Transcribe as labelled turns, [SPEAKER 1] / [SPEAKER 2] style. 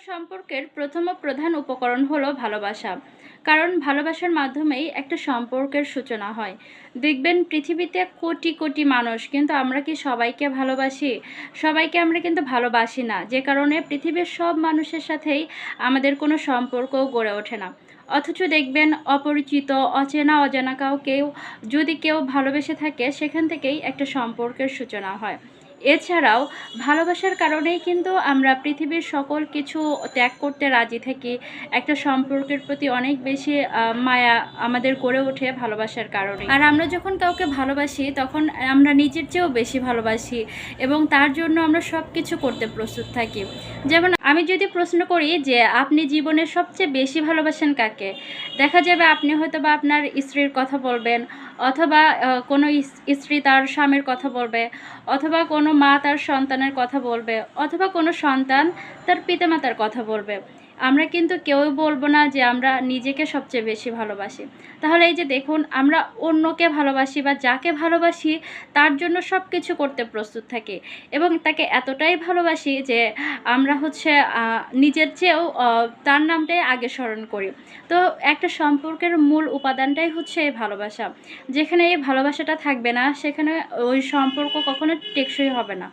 [SPEAKER 1] সম্পর্কের প্রথম ও প্রধান উপকরণ হলো ভালোবাসা। কারণ ভালোবাসার মাধ্যমেই একটা সম্পর্কের সূচনা হয়। দেখবেন পৃথিবীতে কোটি, কোটি মানুষ কিন্তু আমরা কি সবাইকে ভালোবাসি? সবাইকে আমরা কিন্তু ভালোবাসি না। যে কারণে পৃথিবীর সব মানুষের সাথেই আমাদের কোনো সম্পর্কও গড়ে ওঠে না। অথচ দেখবেন অপরিচিত, অচেনা, অজানা কাউকেও যদি কেউ ভালোবেসে থাকে সেখান থেকেই একটা সম্পর্কের সূচনা হয়। এছাড়াও ভালোবাসার কারণেই কিন্তু আমরা পৃথিবীর সকল কিছু ত্যাগ করতে রাজি থাকি। একটা সম্পর্কের প্রতি অনেক বেশি মায়া আমাদের গড়ে ওঠে ভালোবাসার কারণেই। আর আমরা যখন কাউকে ভালোবাসি তখন আমরা নিজের চেয়েও বেশি ভালোবাসি এবং তার জন্য আমরা সব কিছু করতে প্রস্তুত থাকি। যেমন আমি যদি প্রশ্ন করি যে আপনি জীবনে সবচেয়ে বেশি ভালোবাসেন কাকে? দেখা যাবে আপনি হয়তোবা আপনার স্ত্রীর কথা বলবেন, অথবা কোনো স্ত্রী তার স্বামীর কথা বলবে, অথবা কোনো মা তার সন্তানের কথা বলবে, অথবা কোনো সন্তান তার পিতামাতার কথা বলবে। আমরা কিন্তু কেউই বলব না যে আমরা নিজেকে সবচেয়ে বেশি ভালোবাসি। তাহলে এই যে দেখুন আমরা অন্যকে ভালোবাসি বা যাকে ভালোবাসি তার জন্য সব কিছু করতে প্রস্তুত থাকি এবং তাকে এতটাই ভালোবাসি যে আমরা হচ্ছে নিজের চেয়েও তার নামটাই আগে স্মরণ করি। তো একটা সম্পর্কের মূল উপাদানটাই হচ্ছে এই ভালোবাসা। যেখানে এই ভালোবাসাটা থাকবে না সেখানে ওই সম্পর্ক কখনো টেকসই হবে না।